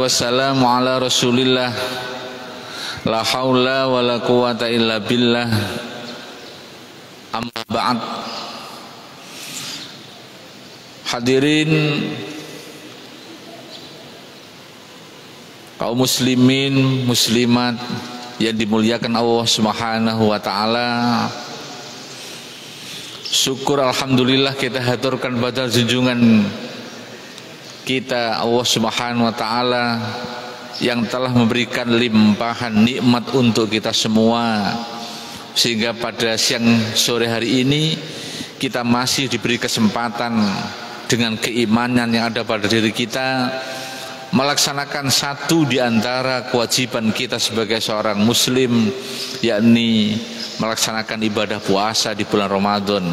wassalamu ala Rasulillah. La haula wa la quwata illa billah. Amma ba'd. Hadirin kaum muslimin muslimat yang dimuliakan Allah Subhanahu wa taala. Syukur alhamdulillah kita haturkan pada junjungan kita Allah Subhanahu wa taala yang telah memberikan limpahan nikmat untuk kita semua, sehingga pada siang sore hari ini kita masih diberi kesempatan dengan keimanan yang ada pada diri kita melaksanakan satu di antara kewajiban kita sebagai seorang muslim, yakni melaksanakan ibadah puasa di bulan Ramadan.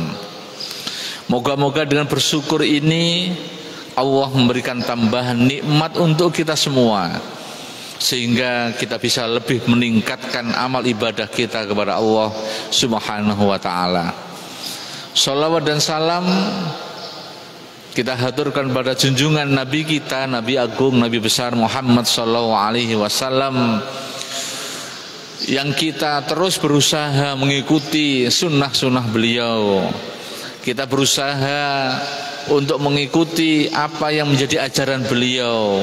Moga-moga dengan bersyukur ini Allah memberikan tambahan nikmat untuk kita semua, sehingga kita bisa lebih meningkatkan amal ibadah kita kepada Allah Subhanahu wa taala. Shalawat dan salam kita haturkan pada junjungan Nabi kita, Nabi Agung, Nabi besar Muhammad sallallahu alaihi wasallam, yang kita terus berusaha mengikuti sunnah-sunnah beliau. Kita berusaha untuk mengikuti apa yang menjadi ajaran beliau.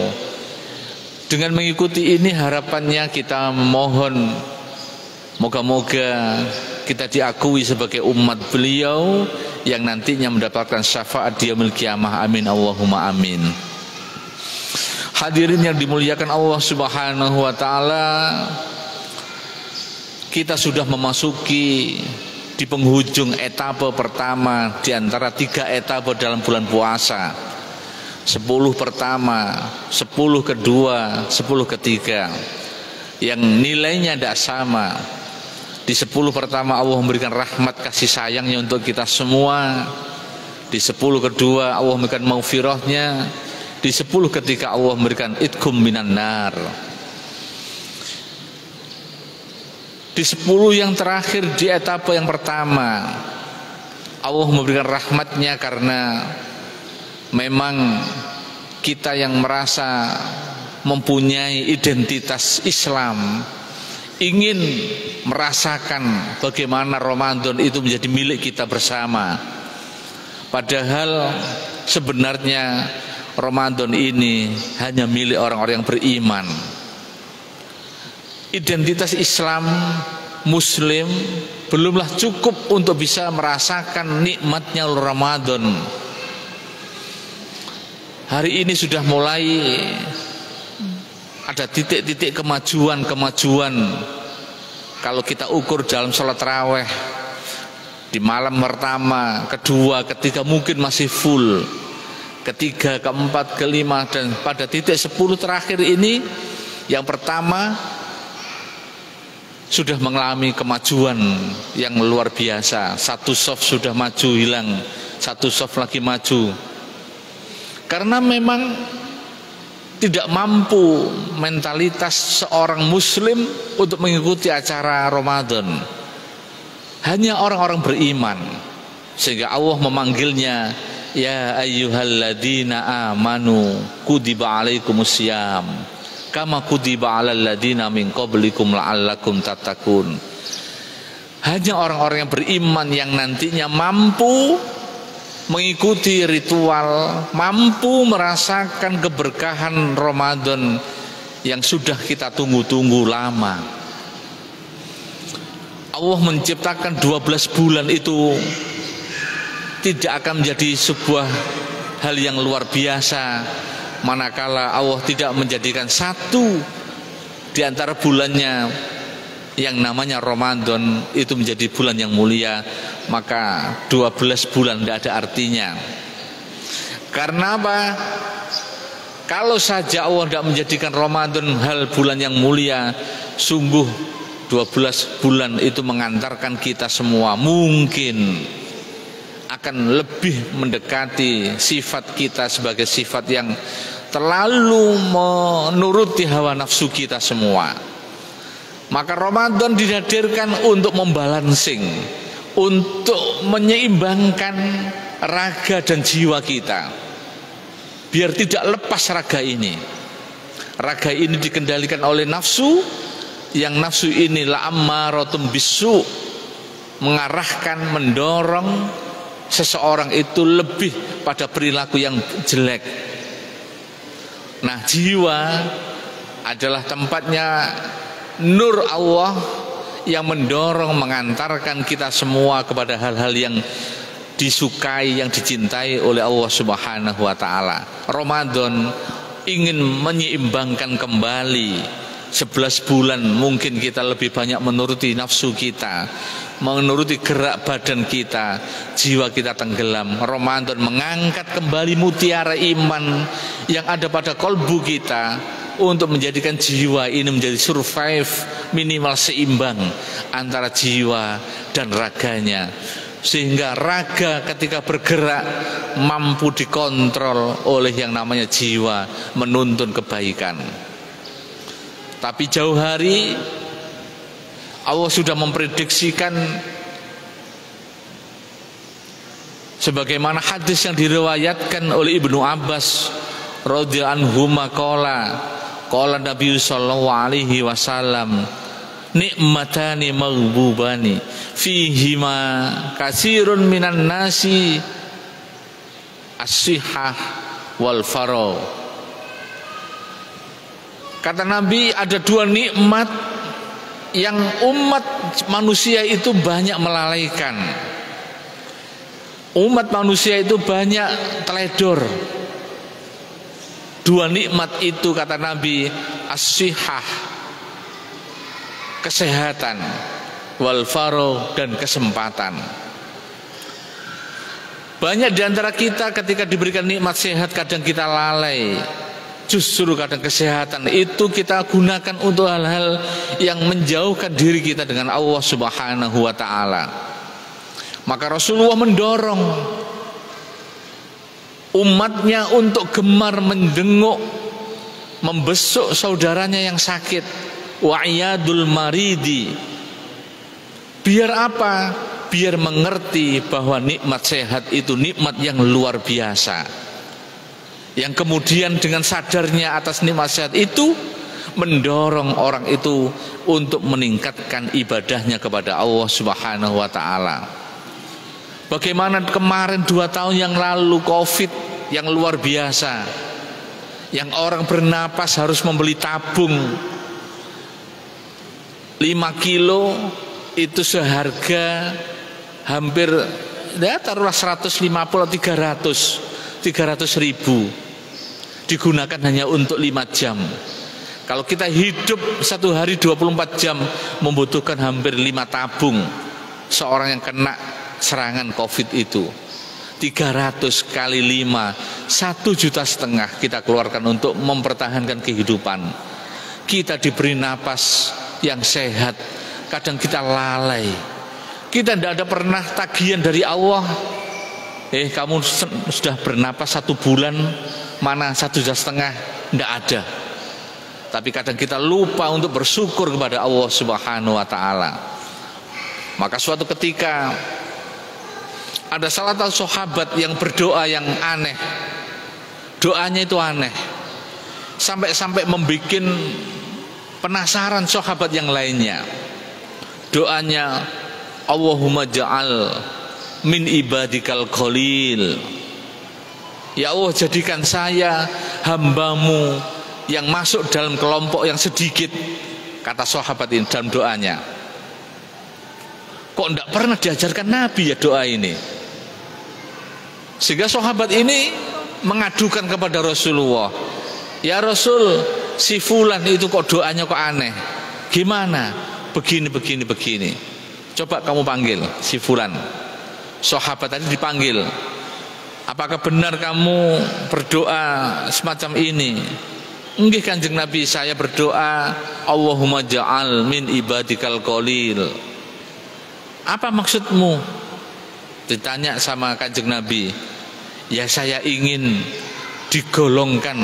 Dengan mengikuti ini harapannya kita mohon moga-moga kita diakui sebagai umat beliau yang nantinya mendapatkan syafaat di yaumil qiyamah. Amin Allahumma amin. Hadirin yang dimuliakan Allah Subhanahu wa taala, kita sudah memasuki di penghujung etape pertama di antara 3 etape dalam bulan puasa. 10 pertama, 10 kedua, 10 ketiga, yang nilainya tidak sama. Di 10 pertama Allah memberikan rahmat kasih sayangnya untuk kita semua. Di 10 kedua Allah memberikan maghfirahnya. Di 10 ketiga Allah memberikan itqum minan nar. Di 10 yang terakhir di etapa yang pertama Allah memberikan rahmatnya karena memang kita yang merasa mempunyai identitas Islam ingin merasakan bagaimana Ramadan itu menjadi milik kita bersama. Padahal sebenarnya Ramadan ini hanya milik orang-orang yang beriman. Identitas Islam Muslim belumlah cukup untuk bisa merasakan nikmatnya Ramadan. Hari ini sudah mulai ada titik-titik kemajuan. Kalau kita ukur dalam sholat tarawih, di malam pertama, kedua, ketiga mungkin masih full, ketiga, keempat, kelima, dan pada titik 10 terakhir ini, yang pertama sudah mengalami kemajuan yang luar biasa. Satu soft sudah maju hilang, satu soft lagi maju, karena memang tidak mampu mentalitas seorang muslim untuk mengikuti acara Ramadan. Hanya orang-orang beriman, sehingga Allah memanggilnya ya ayyuhalladzina amanu kutiba alaikumusiyam kama kutiba alal ladzina min qablikum la'allakum tattaqun. Hanya orang-orang yang beriman yang nantinya mampu mengikuti ritual, mampu merasakan keberkahan Ramadan yang sudah kita tunggu-tunggu lama. Allah menciptakan 12 bulan itu tidak akan menjadi sebuah hal yang luar biasa manakala Allah tidak menjadikan satu di antara bulannya yang namanya Ramadan itu menjadi bulan yang mulia. Maka 12 bulan tidak ada artinya. Karena apa? Kalau saja Allah tidak menjadikan Ramadan hal bulan yang mulia, sungguh 12 bulan itu mengantarkan kita semua mungkin akan lebih mendekati sifat kita sebagai sifat yang terlalu menuruti hawa nafsu kita semua. Maka Ramadan dihadirkan untuk membalansing, untuk menyeimbangkan raga dan jiwa kita, biar tidak lepas raga ini. Raga ini dikendalikan oleh nafsu, yang nafsu ini la'ammaratun bisu, mengarahkan, mendorong seseorang itu lebih pada perilaku yang jelek. Nah, jiwa adalah tempatnya nur Allah yang mendorong, mengantarkan kita semua kepada hal-hal yang disukai, yang dicintai oleh Allah Subhanahu wa taala. Ramadan ingin menyeimbangkan kembali 11 bulan. Mungkin kita lebih banyak menuruti nafsu kita, menuruti gerak badan kita, jiwa kita tenggelam. Ramadan mengangkat kembali mutiara iman yang ada pada kolbu kita, untuk menjadikan jiwa ini menjadi survive, minimal seimbang antara jiwa dan raganya, sehingga raga ketika bergerak mampu dikontrol oleh yang namanya jiwa, menuntun kebaikan. Tapi jauh hari Allah sudah memprediksikan, sebagaimana hadis yang diriwayatkan oleh Ibnu Abbas radhiyallahu anhu qala Nabi sallallahu alaihi wasallam, nikmatani maghbubani fihima katsirun minan nasi as-sihah wal faragh. Kata Nabi, ada dua nikmat yang umat manusia itu banyak melalaikan. Umat manusia itu banyak teledor. Dua nikmat itu, kata Nabi, as-sihah, kesehatan, wal faragh, dan kesempatan. Banyak di antara kita ketika diberikan nikmat sehat kadang kita lalai. Justru kadang kesehatan itu kita gunakan untuk hal-hal yang menjauhkan diri kita dengan Allah Subhanahu wa taala. Maka Rasulullah mendorong umatnya untuk gemar menjenguk, membesuk saudaranya yang sakit, wa'iyadul maridi. Biar apa? Biar mengerti bahwa nikmat sehat itu nikmat yang luar biasa, yang kemudian dengan sadarnya atas nikmat sehat itu mendorong orang itu untuk meningkatkan ibadahnya kepada Allah Subhanahu wa taala. Bagaimana kemarin 2 tahun yang lalu COVID yang luar biasa, yang orang bernapas harus membeli tabung 5 kilo itu seharga hampir ya taruhlah 150 atau 300 ribu, digunakan hanya untuk 5 jam. Kalau kita hidup 1 hari 24 jam membutuhkan hampir 5 tabung seorang yang kena serangan COVID itu. 300 kali 5, 1,5 juta kita keluarkan untuk mempertahankan kehidupan. Kita diberi napas yang sehat, kadang kita lalai. Kita tidak ada pernah tagihan dari Allah, kamu sudah bernapas 1 bulan, mana 1,5 juta, tidak ada. Tapi kadang kita lupa untuk bersyukur kepada Allah Subhanahu wa taala. Maka suatu ketika ada salah satu sahabat yang berdoa yang aneh. Doanya itu aneh, sampai membuat penasaran sahabat yang lainnya. Doanya, Allahumma ja'al min ibadikal qalil. Ya Allah, jadikan saya hambamu yang masuk dalam kelompok yang sedikit, kata sahabat ini dalam doanya. Kok tidak pernah diajarkan Nabi ya doa ini? Sehingga sahabat ini mengadukan kepada Rasulullah, ya Rasul, si fulan itu kok doanya kok aneh, gimana? Begini. Coba kamu panggil si fulan. Sahabat tadi dipanggil. Apakah benar kamu berdoa semacam ini? Nggih Kanjeng Nabi, saya berdoa Allahumma ja'al min ibadikal qalil. Apa maksudmu? Ditanya sama Kanjeng Nabi. Ya saya ingin digolongkan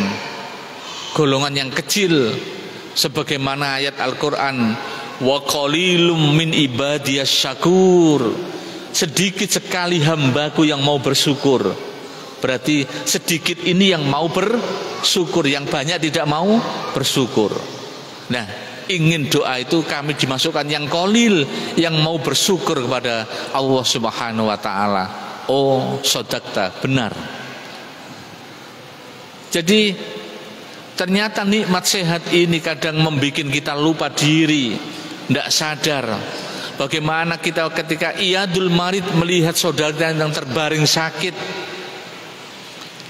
golongan yang kecil, sebagaimana ayat Al-Quran, wa qalilum min ibadiyas syakur. Sedikit sekali hambaku yang mau bersyukur. Berarti sedikit ini yang mau bersyukur, yang banyak tidak mau bersyukur. Nah, ingin doa itu kami dimasukkan yang qalil, yang mau bersyukur kepada Allah Subhanahu wa taala. Oh, shadaqta, benar. Jadi ternyata nikmat sehat ini kadang membuat kita lupa diri, tidak sadar. Bagaimana kita ketika iyadul marid melihat saudara yang terbaring sakit,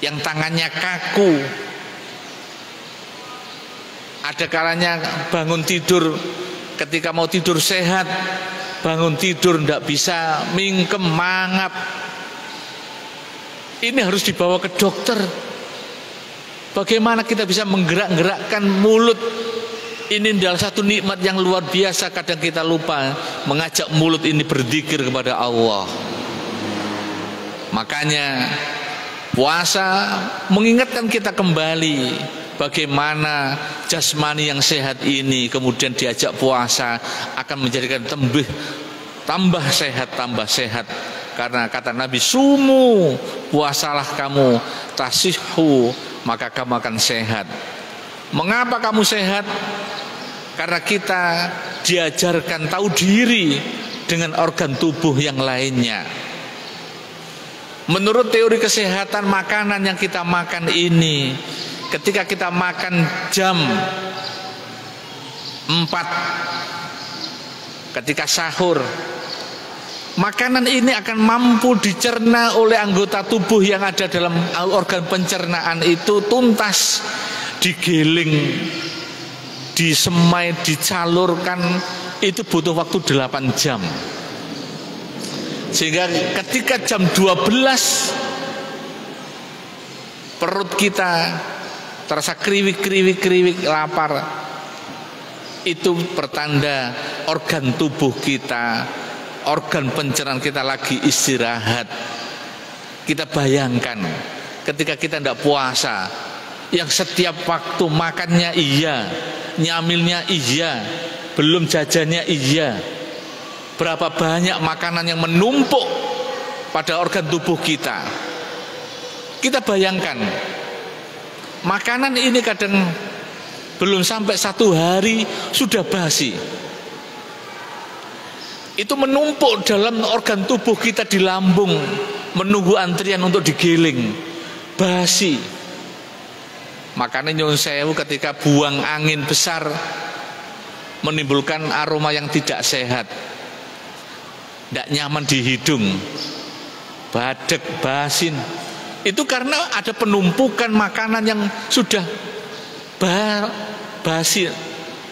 yang tangannya kaku, ada kalanya bangun tidur, ketika mau tidur sehat, bangun tidur tidak bisa, mingkem, mangap. Ini harus dibawa ke dokter. Bagaimana kita bisa menggerak-gerakkan mulut? Ini adalah satu nikmat yang luar biasa. Kadang kita lupa mengajak mulut ini berzikir kepada Allah. Makanya puasa mengingatkan kita kembali bagaimana jasmani yang sehat ini kemudian diajak puasa akan menjadikan tambah sehat. Karena kata Nabi, sumu, puasalah kamu, tasihhu, maka kamu akan sehat. Mengapa kamu sehat? Karena kita diajarkan tahu diri dengan organ tubuh yang lainnya. Menurut teori kesehatan, makanan yang kita makan ini, ketika kita makan jam 4 ketika sahur, makanan ini akan mampu dicerna oleh anggota tubuh yang ada dalam organ pencernaan itu tuntas, digiling, disemai, dicalurkan, itu butuh waktu 8 jam. Sehingga ketika jam 12 perut kita terasa kriwik, lapar, itu pertanda organ tubuh kita, organ pencernaan kita lagi istirahat. Kita bayangkan ketika kita tidak puasa, yang setiap waktu makannya iya, nyamilnya iya, belum jajannya iya, berapa banyak makanan yang menumpuk pada organ tubuh kita. Kita bayangkan, makanan ini kadang belum sampai 1 hari sudah basi. Itu menumpuk dalam organ tubuh kita di lambung, menunggu antrian untuk digiling, basi. Makanya nyuwun sewu ketika buang angin besar menimbulkan aroma yang tidak sehat, tidak nyaman di hidung, badek, basin. Itu karena ada penumpukan makanan yang sudah basi,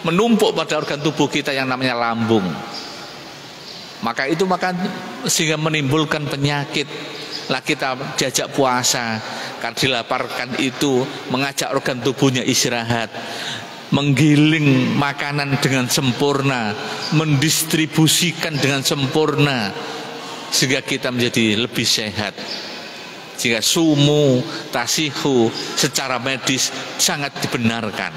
menumpuk pada organ tubuh kita yang namanya lambung. Maka itu sehingga menimbulkan penyakit. Lah kita diajak puasa, karena dilaparkan itu mengajak organ tubuhnya istirahat, menggiling makanan dengan sempurna, mendistribusikan dengan sempurna, sehingga kita menjadi lebih sehat. Jika sumu, tasihu secara medis sangat dibenarkan.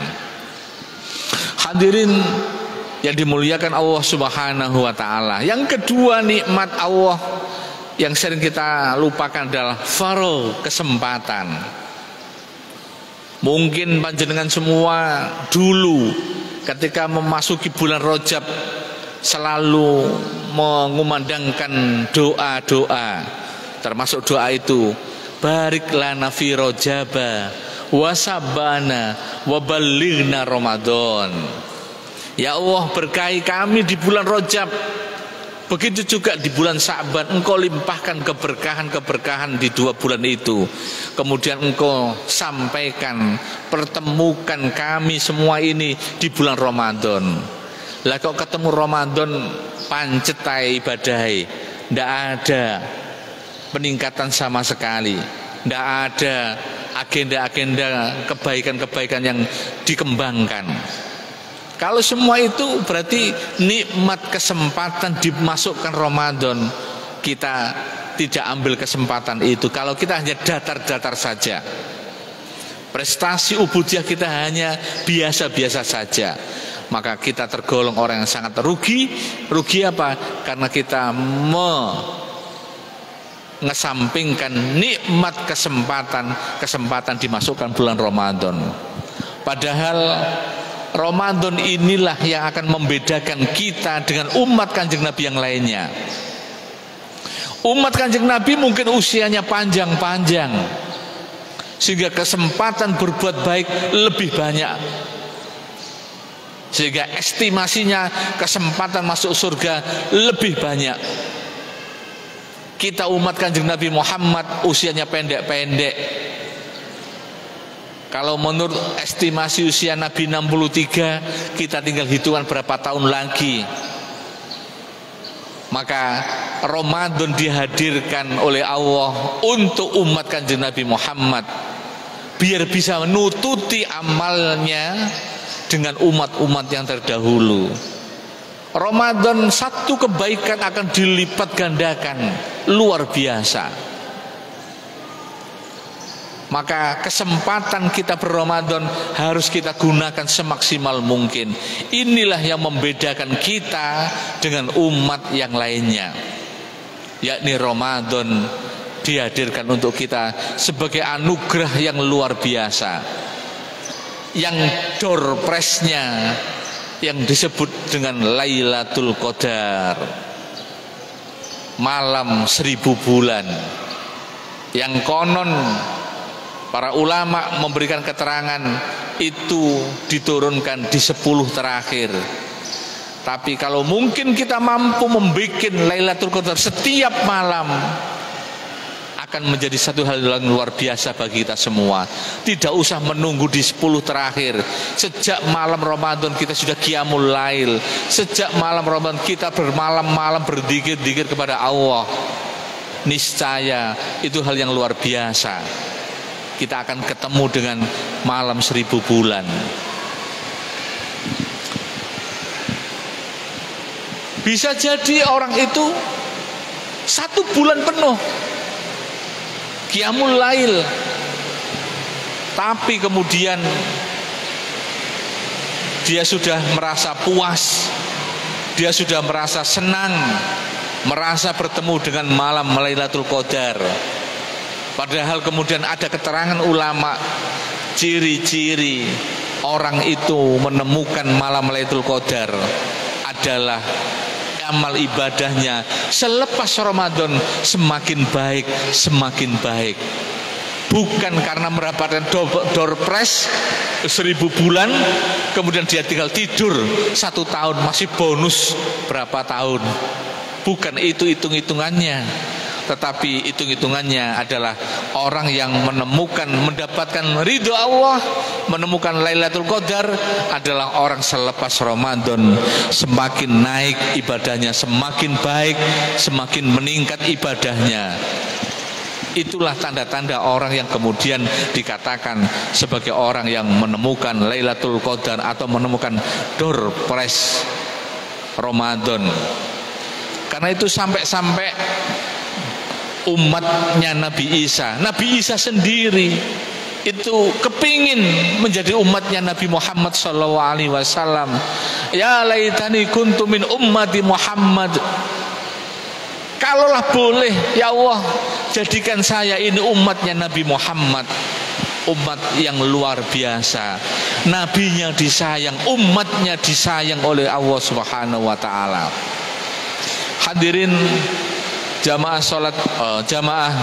Hadirin yang dimuliakan Allah Subhanahu wa taala. Yang kedua, nikmat Allah yang sering kita lupakan adalah faragh, kesempatan. Mungkin panjenengan semua dulu ketika memasuki bulan Rajab selalu mengumandangkan doa-doa, termasuk doa itu, barik lana fi rajaba wa sabana wa ballighna Ramadan. Ya Allah, berkahi kami di bulan Rajab, begitu juga di bulan Sa'ban. Engkau limpahkan keberkahan-keberkahan di 2 bulan itu. Kemudian Engkau sampaikan, pertemukan kami semua ini di bulan Ramadan. Lah kok ketemu Ramadan pancetai ibadai, ndak ada peningkatan sama sekali, ndak ada agenda-agenda kebaikan-kebaikan yang dikembangkan. Kalau semua itu berarti nikmat kesempatan dimasukkan Ramadan, kita tidak ambil kesempatan itu. Kalau kita hanya datar-datar saja, prestasi ubudiyah kita hanya biasa-biasa saja, maka kita tergolong orang yang sangat rugi. Rugi apa? Karena kita ngesampingkan nikmat kesempatan dimasukkan bulan Ramadan. Padahal Ramadan inilah yang akan membedakan kita dengan umat Kanjeng Nabi yang lainnya. Umat Kanjeng Nabi mungkin usianya panjang-panjang, sehingga kesempatan berbuat baik lebih banyak, sehingga estimasinya kesempatan masuk surga lebih banyak. Kita umat Kanjeng Nabi Muhammad usianya pendek-pendek. Kalau menurut estimasi usia Nabi 63, kita tinggal hitungan berapa tahun lagi. Maka Ramadan dihadirkan oleh Allah untuk umat Kanjeng Nabi Muhammad, biar bisa menututi amalnya dengan umat-umat yang terdahulu. Ramadan satu kebaikan akan dilipat gandakan, luar biasa. Maka kesempatan kita berRamadan harus kita gunakan semaksimal mungkin. Inilah yang membedakan kita dengan umat yang lainnya, yakni Ramadan dihadirkan untuk kita sebagai anugerah yang luar biasa, yang door prize-nya yang disebut dengan Lailatul Qadar, malam 1000 bulan, yang konon para ulama memberikan keterangan itu diturunkan di 10 terakhir. Tapi kalau mungkin kita mampu membuat Lailatul Qadar setiap malam, akan menjadi satu hal yang luar biasa bagi kita semua. Tidak usah menunggu di 10 terakhir. Sejak malam Ramadan kita sudah qiyamul lail. Sejak malam Ramadan kita bermalam-malam berzikir kepada Allah. Niscaya itu hal yang luar biasa. Kita akan ketemu dengan malam 1000 bulan. Bisa jadi orang itu 1 bulan penuh qiyamul lail, tapi kemudian dia sudah merasa puas, dia sudah merasa senang, merasa bertemu dengan malam Lailatul Qadar. Padahal kemudian ada keterangan ulama, ciri-ciri orang itu menemukan malam Lailatul Qadar adalah amal ibadahnya selepas Ramadan semakin baik, semakin baik. Bukan karena mendapatkan door prize 1000 bulan, kemudian dia tinggal tidur 1 tahun masih bonus berapa tahun. Bukan itu hitung-hitungannya. Tetapi hitung-hitungannya adalah orang yang mendapatkan ridho Allah, menemukan Lailatul Qadar adalah orang selepas Ramadan semakin naik ibadahnya, semakin baik, semakin meningkat ibadahnya. Itulah tanda-tanda orang yang kemudian dikatakan sebagai orang yang menemukan Lailatul Qadar atau menemukan door prize Ramadan. Karena itu sampai-sampai umatnya Nabi Isa sendiri itu kepingin menjadi umatnya Nabi Muhammad SAW. Ya laitani kuntu min ummati Muhammad. Kalaulah boleh ya Allah, jadikan saya ini umatnya Nabi Muhammad, umat yang luar biasa. Nabinya disayang, umatnya disayang oleh Allah Subhanahu wa taala. Hadirin jamaah salat, jamaah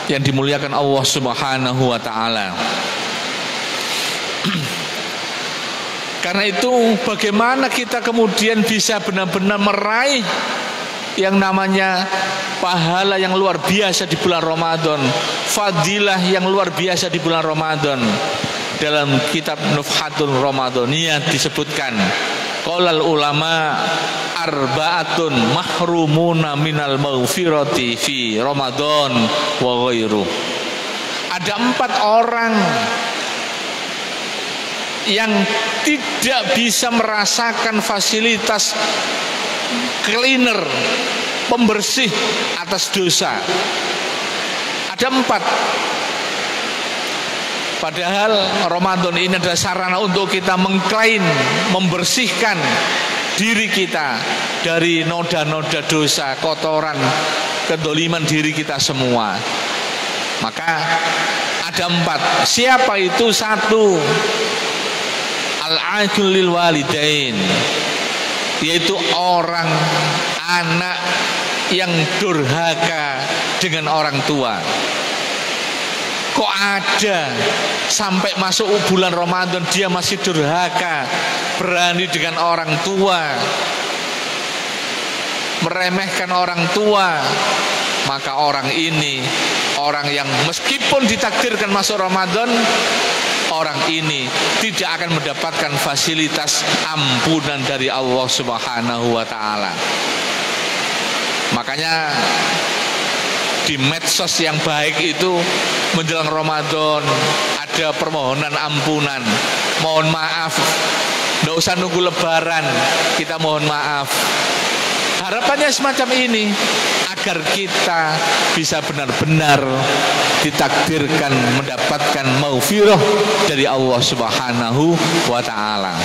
yang dimuliakan Allah Subhanahu wa taala. Karena itu bagaimana kita kemudian bisa benar-benar meraih yang namanya pahala yang luar biasa di bulan Ramadan, fadilah yang luar biasa di bulan Ramadan. Dalam kitab Nufhatul Ramadaniyah disebutkan, qaulal ulama arba'atun mahrumuna minal maghfirati fi Ramadan wa ghairu. Ada 4 orang yang tidak bisa merasakan fasilitas cleaner, pembersih atas dosa. Ada 4. Padahal Ramadan ini adalah sarana untuk kita mengklaim, membersihkan diri kita dari noda-noda dosa, kotoran kedoliman diri kita semua. Maka ada 4. Siapa itu? 1, al-aqul lil walidain, yaitu orang anak yang durhaka dengan orang tua. Kok ada sampai masuk bulan Ramadan dia masih durhaka, berani dengan orang tua, meremehkan orang tua. Maka orang ini orang yang meskipun ditakdirkan masuk Ramadan, orang ini tidak akan mendapatkan fasilitas ampunan dari Allah Subhanahu wa ta'ala. Makanya di medsos yang baik itu menjelang Ramadan ada permohonan ampunan, mohon maaf, tidak usah nunggu Lebaran, kita mohon maaf. Harapannya semacam ini, agar kita bisa benar-benar ditakdirkan mendapatkan maghfirah dari Allah Subhanahu wa ta'ala.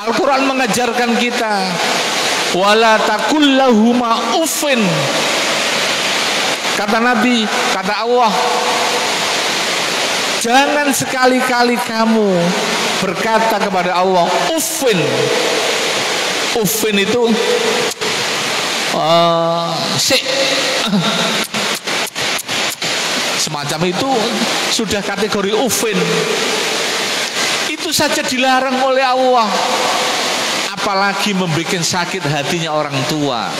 Al-Quran mengajarkan kita, wala taqul lahuma uffin. Kata Nabi, kata Allah, jangan sekali-kali kamu berkata kepada Allah uffin. Uffin itu semacam itu, sudah kategori uffin. Itu saja dilarang oleh Allah, apalagi membuat sakit hatinya orang tua.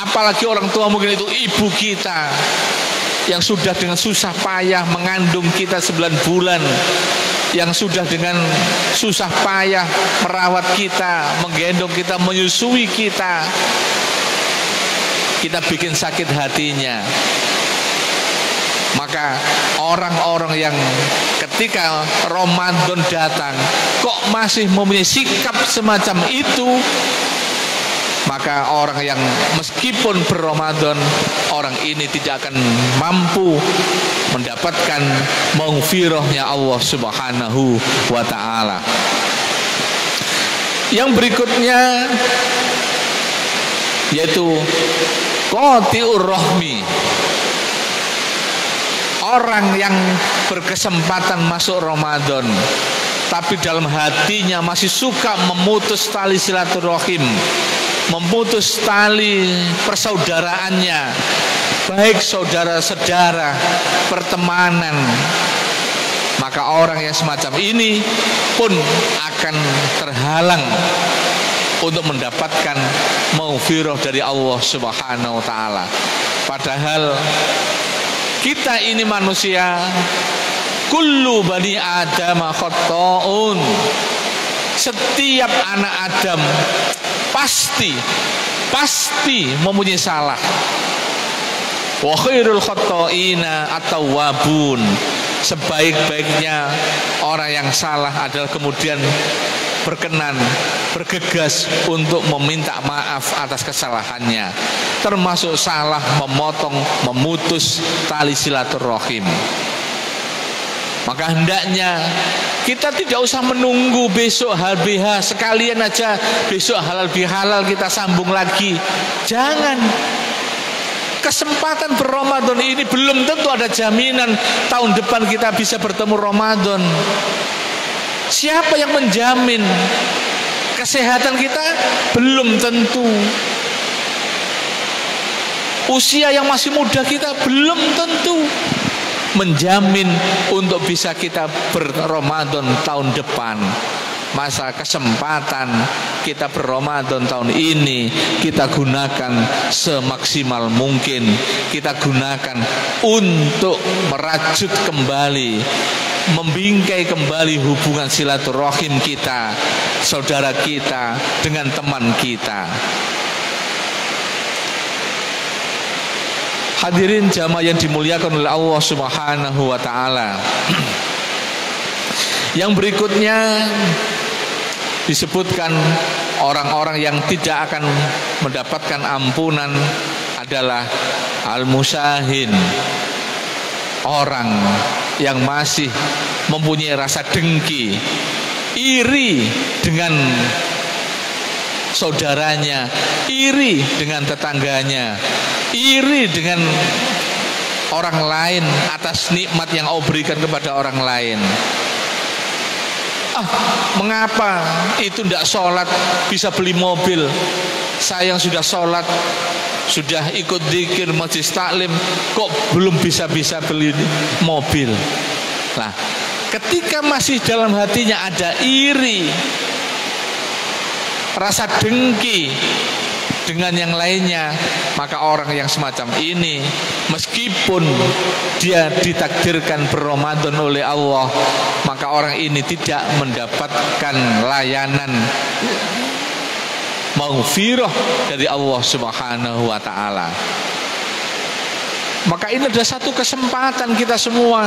Apalagi orang tua, mungkin itu ibu kita yang sudah dengan susah payah mengandung kita 9 bulan, yang sudah dengan susah payah merawat kita, menggendong kita, menyusui kita. Kita bikin sakit hatinya. Maka orang-orang yang ketika Ramadan datang kok masih mempunyai sikap semacam itu, maka orang yang meskipun berRamadan, orang ini tidak akan mampu mendapatkan maghfirahnya Allah Subhanahu wa ta'ala. Yang berikutnya yaitu qati'ur rahmi, orang yang berkesempatan masuk Ramadan tapi dalam hatinya masih suka memutus tali silaturahim, memutus tali persaudaraannya, baik saudara-saudara, pertemanan. Maka orang yang semacam ini pun akan terhalang untuk mendapatkan maghfirah dari Allah Subhanahu wa ta'ala. Padahal kita ini manusia, kullu bani Adam khata'un. Setiap anak Adam pasti mempunyai salah. Wa khairul khata'ina at-tawwabun. Sebaik-baiknya orang yang salah adalah kemudian berkenan, bergegas untuk meminta maaf atas kesalahannya, termasuk salah memotong, memutus tali silaturahim. Maka hendaknya kita tidak usah menunggu besok HBH, sekalian aja besok halal bihalal kita sambung lagi. Jangan. Kesempatan berRamadan ini belum tentu ada jaminan tahun depan kita bisa bertemu Ramadan. Siapa yang menjamin? Kesehatan kita belum tentu. Usia yang masih muda kita belum tentu menjamin untuk bisa kita berRamadan tahun depan. Masa kesempatan kita berRamadan tahun ini kita gunakan semaksimal mungkin. Kita gunakan untuk merajut kembali, membingkai kembali hubungan silaturahim kita, saudara kita dengan teman kita. Hadirin jamaah yang dimuliakan oleh Allah Subhanahu wa ta'ala. Yang berikutnya disebutkan orang-orang yang tidak akan mendapatkan ampunan adalah al-musahin, orang yang masih mempunyai rasa dengki, iri dengan saudaranya, iri dengan tetangganya, iri dengan orang lain atas nikmat yang Allah berikan kepada orang lain. Mengapa itu tidak sholat bisa beli mobil? Saya yang sudah sholat, sudah ikut dzikir majelis taklim, kok belum bisa beli mobil? Nah, ketika masih dalam hatinya ada iri, rasa dengki dengan yang lainnya, maka orang yang semacam ini, meskipun dia ditakdirkan berRamadan oleh Allah, maka orang ini tidak mendapatkan layanan maghfirah dari Allah Subhanahu wa ta'ala. Maka ini adalah satu kesempatan kita semua,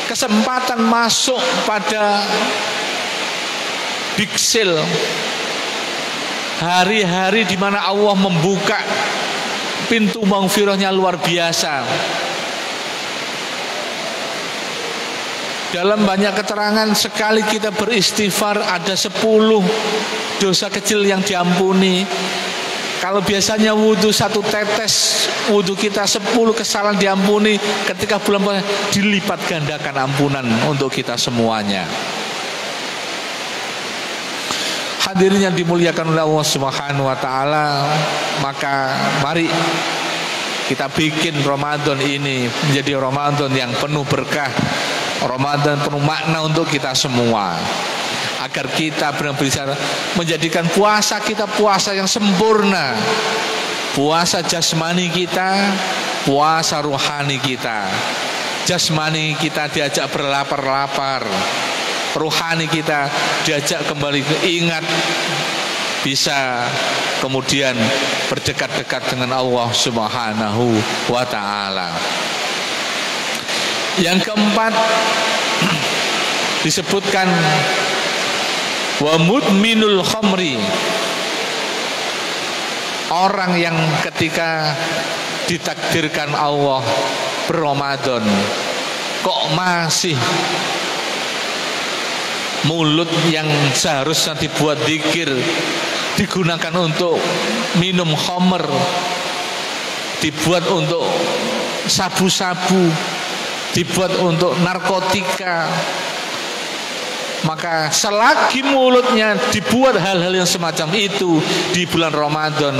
kesempatan masuk pada big sale, hari-hari di mana Allah membuka pintu maghfirahnya luar biasa. Dalam banyak keterangan, sekali kita beristighfar ada 10 dosa kecil yang diampuni. Kalau biasanya wudhu 1 tetes, wudhu kita 10 kesalahan diampuni, ketika bulan puasa dilipat gandakan ampunan untuk kita semuanya. Hadirin yang dimuliakan oleh Allah Subhanahu wa ta'ala, maka mari kita bikin Ramadan ini menjadi Ramadan yang penuh berkah, Ramadan penuh makna untuk kita semua, agar kita benar-benar menjadikan puasa kita puasa yang sempurna, puasa jasmani kita, puasa rohani kita. Jasmani kita diajak berlapar-lapar, rohani kita diajak kembali keingat, bisa kemudian berdekat-dekat dengan Allah Subhanahu wa ta'ala. Yang keempat disebutkan wa mudminul khamri, orang yang ketika ditakdirkan Allah berRamadan kok masih mulut yang seharusnya dibuat dzikir digunakan untuk minum khamr, dibuat untuk sabu-sabu, dibuat untuk narkotika. Maka selagi mulutnya dibuat hal-hal yang semacam itu di bulan Ramadan,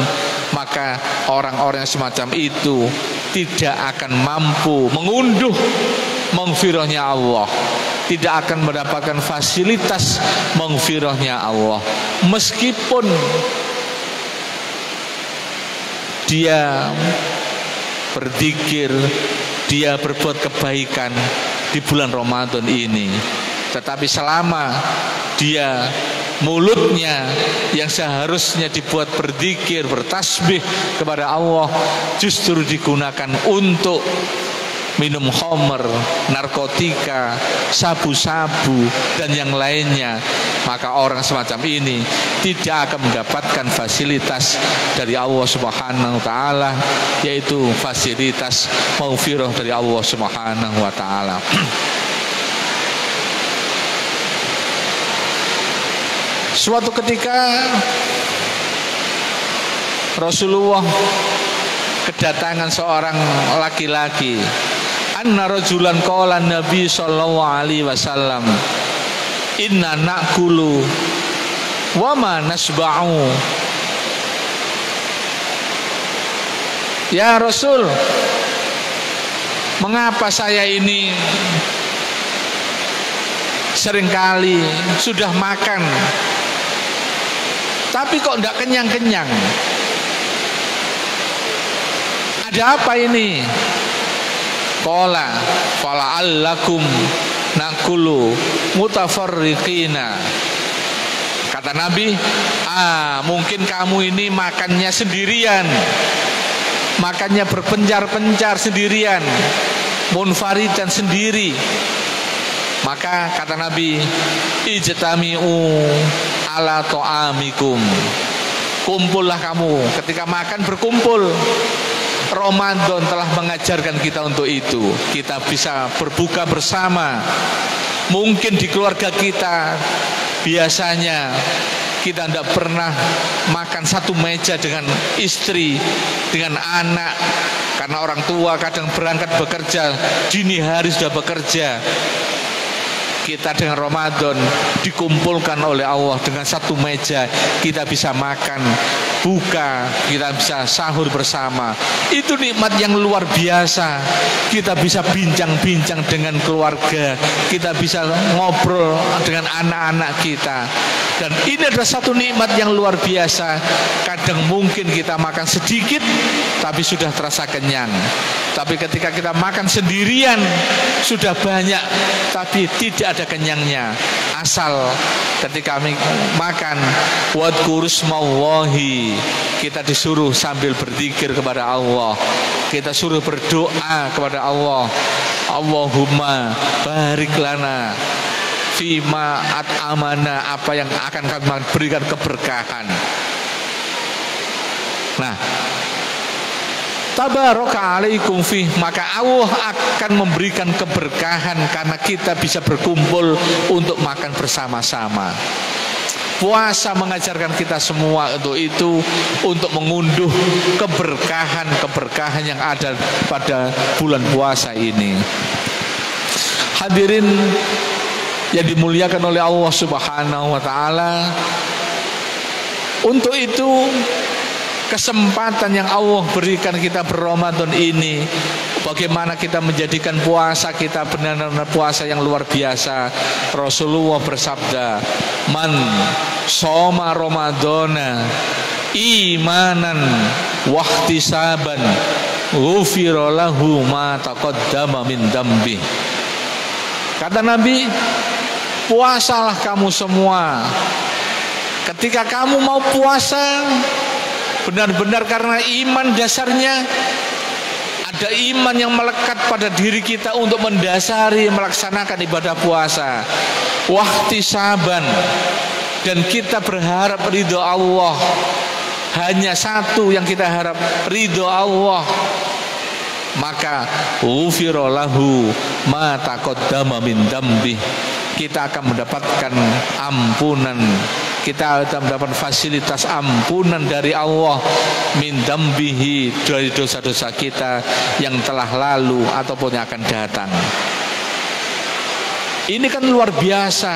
maka orang-orang yang semacam itu tidak akan mampu mengunduh maghfirahnya Allah, tidak akan mendapatkan fasilitas maghfirahnya Allah, meskipun dia berzikir, dia berbuat kebaikan di bulan Ramadan ini. Tetapi selama dia mulutnya yang seharusnya dibuat berzikir, bertasbih kepada Allah, justru digunakan untuk minum khamr, narkotika, sabu-sabu, dan yang lainnya, maka orang semacam ini tidak akan mendapatkan fasilitas dari Allah Subhanahu wa ta'ala, yaitu fasilitas maghfirah dari Allah Subhanahu wa ta'ala. Suatu ketika Rasulullah kedatangan seorang laki-laki. Anna rajulan qala Nabi sallallahu alaihi wasallam, inna na'kulu wa ma nasba'u. Ya Rasul, mengapa saya ini seringkali sudah makan tapi kok tidak kenyang-kenyang? Ada apa ini? Qala fala'allakum nakulu mutafarriqina. Kata Nabi, mungkin kamu ini makannya sendirian, makannya berpencar-pencar sendirian, munfaridan sendiri. Maka kata Nabi, ijtami'u ala ta'amikum, kumpullah kamu, ketika makan berkumpul. Ramadan telah mengajarkan kita untuk itu. Kita bisa berbuka bersama. Mungkin di keluarga kita biasanya kita tidak pernah makan satu meja dengan istri, dengan anak, karena orang tua kadang berangkat bekerja, dini hari sudah bekerja. Kita dengan Ramadan dikumpulkan oleh Allah dengan satu meja, kita bisa makan, buka, kita bisa sahur bersama. Itu nikmat yang luar biasa. Kita bisa bincang-bincang dengan keluarga, kita bisa ngobrol dengan anak-anak kita. Dan ini adalah satu nikmat yang luar biasa. Kadang mungkin kita makan sedikit tapi sudah terasa kenyang. Tapi ketika kita makan sendirian sudah banyak tapi tidak ada kenyangnya. Asal ketika makan wadhkurusmallahi, kita disuruh sambil berzikir kepada Allah, kita suruh berdoa kepada Allah. Allahumma barik lana fima at'amana, apa yang akan kami berikan keberkahan. Nah, tabaraka alaikum fih, maka Allah akan memberikan keberkahan karena kita bisa berkumpul untuk makan bersama-sama. Puasa mengajarkan kita semua untuk itu, untuk mengunduh keberkahan-keberkahan yang ada pada bulan puasa ini. Hadirin yang dimuliakan oleh Allah Subhanahu wa taala, untuk itu kesempatan yang Allah berikan kita berRamadan ini, bagaimana kita menjadikan puasa kita benar-benar puasa yang luar biasa. Rasulullah bersabda, man shoma ramadhana imanan wahtisaban ghufira lahu ma taqaddama min dambi. Kata Nabi, puasalah kamu semua. Ketika kamu mau puasa, benar-benar karena iman dasarnya, ada iman yang melekat pada diri kita untuk mendasari melaksanakan ibadah puasa. Wahtisaban, dan kita berharap ridho Allah. Hanya satu yang kita harap, ridho Allah. Maka ghufira lahu ma taqaddama min dambi, kita akan mendapatkan ampunan, kita akan mendapat fasilitas ampunan dari Allah, min dambihi, dari dosa-dosa kita yang telah lalu ataupun yang akan datang. Ini kan luar biasa.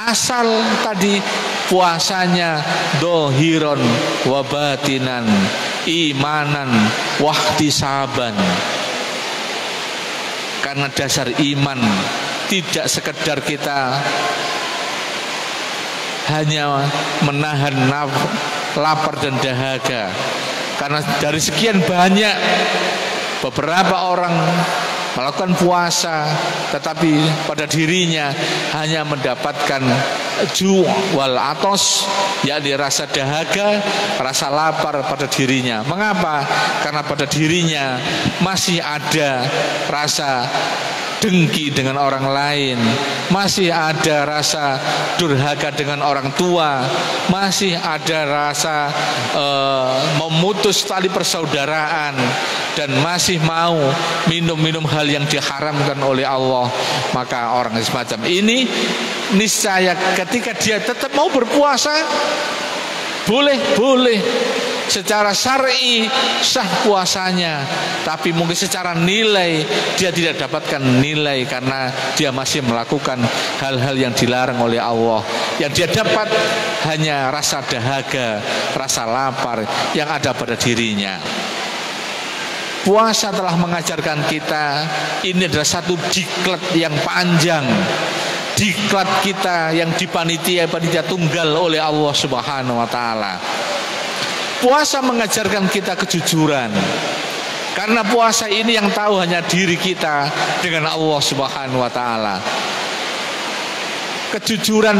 Asal tadi puasanya dohiron wabatinan, imanan wahtisaban. Karena dasar iman tidak sekedar kita hanya menahan lapar dan dahaga. Karena dari sekian banyak, beberapa orang melakukan puasa tetapi pada dirinya hanya mendapatkan ju' wal atos, yakni rasa dahaga, rasa lapar pada dirinya. Mengapa? Karena pada dirinya masih ada rasa dengki dengan orang lain, masih ada rasa durhaka dengan orang tua, masih ada rasa memutus tali persaudaraan, dan masih mau minum-minum hal yang diharamkan oleh Allah. Maka orang semacam ini niscaya ketika dia tetap mau berpuasa, boleh secara syar'i sah puasanya, tapi mungkin secara nilai dia tidak dapatkan nilai karena dia masih melakukan hal-hal yang dilarang oleh Allah. Yang dia dapat hanya rasa dahaga, rasa lapar yang ada pada dirinya. Puasa telah mengajarkan kita, ini adalah satu diklat yang panjang, diklat kita yang dipanitia tunggal oleh Allah Subhanahu wa taala. Puasa mengajarkan kita kejujuran, karena puasa ini yang tahu hanya diri kita dengan Allah Subhanahu wa taala. Kejujuran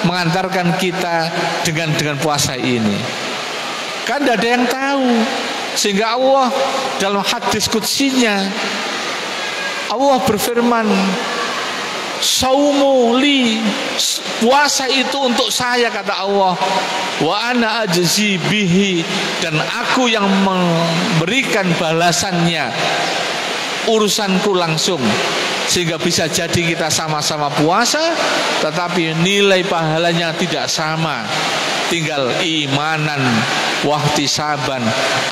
mengantarkan kita dengan puasa ini, kan tidak ada yang tahu. Sehingga Allah dalam hadis qudsinya, Allah berfirman, saumu li, puasa itu untuk saya, kata Allah, wa ana ajzi bihi, dan aku yang memberikan balasannya, urusanku langsung. sehingga bisa jadi kita sama-sama puasa tetapi nilai pahalanya tidak sama. Tinggal imanan wahtisaban,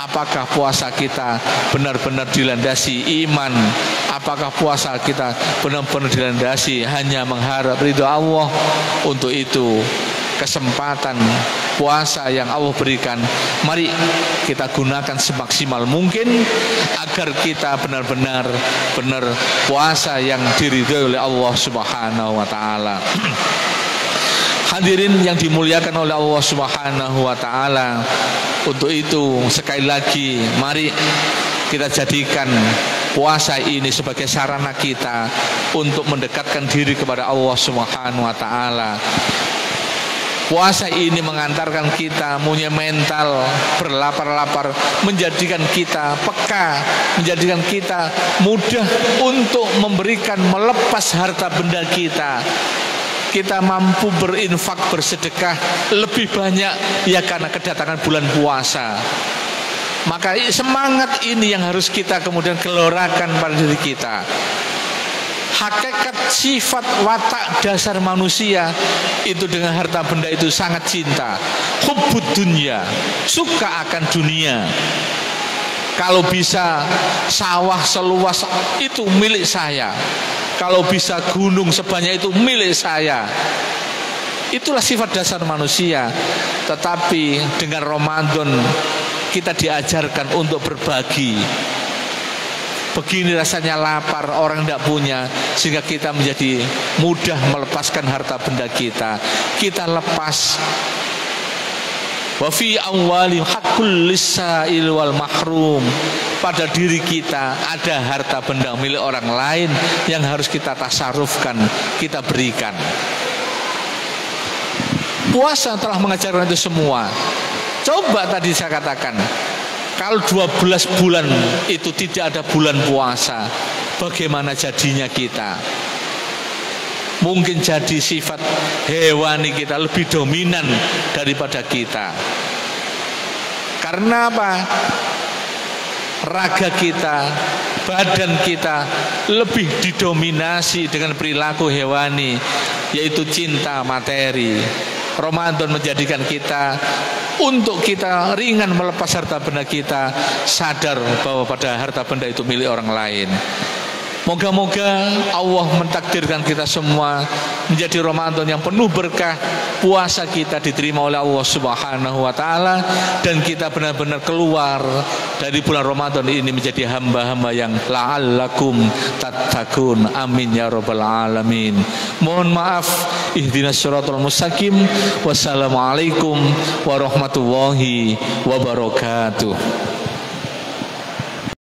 apakah puasa kita benar-benar dilandasi iman, apakah puasa kita benar-benar dilandasi hanya mengharap ridho Allah. Untuk itu kesempatan puasa yang Allah berikan, mari kita gunakan semaksimal mungkin agar kita benar-benar puasa yang diridhoi oleh Allah Subhanahu wa taala. Hadirin yang dimuliakan oleh Allah Subhanahu wa taala, untuk itu sekali lagi mari kita jadikan puasa ini sebagai sarana kita untuk mendekatkan diri kepada Allah Subhanahu wa taala. Puasa ini mengantarkan kita punya mental berlapar-lapar, menjadikan kita peka, menjadikan kita mudah untuk memberikan, melepas harta benda kita. Kita mampu berinfak, bersedekah lebih banyak ya karena kedatangan bulan puasa. Maka semangat ini yang harus kita kemudian gelorakan pada diri kita. Hakikat sifat watak dasar manusia itu dengan harta benda itu sangat cinta, hubbud dunya, suka akan dunia. Kalau bisa sawah seluas itu milik saya, kalau bisa gunung sebanyak itu milik saya. Itulah sifat dasar manusia. Tetapi dengan Ramadan kita diajarkan untuk berbagi. Begini rasanya lapar, orang tidak punya, sehingga kita menjadi mudah melepaskan harta benda kita. Kita lepas. Wa fi awwali haqqul lisail wal mahrum. Pada diri kita ada harta benda milik orang lain yang harus kita tasarufkan, kita berikan. Puasa telah mengajarkan itu semua. Coba tadi saya katakan, kalau 12 bulan itu tidak ada bulan puasa, bagaimana jadinya kita? Mungkin jadi sifat hewani kita lebih dominan daripada kita. Karena apa? Raga kita, badan kita lebih didominasi dengan perilaku hewani, yaitu cinta materi. Ramadan menjadikan kita untuk kita ringan melepas harta benda kita, sadar bahwa pada harta benda itu milik orang lain. Moga-moga Allah mentakdirkan kita semua menjadi Ramadan yang penuh berkah, puasa kita diterima oleh Allah Subhanahu wa taala, dan kita benar-benar keluar dari bulan Ramadan ini menjadi hamba-hamba yang la'allakum tattaqun. Amin ya rabbal alamin. Mohon maaf, ihdinas siratal mustaqim. Wassalamualaikum warahmatullahi wabarakatuh.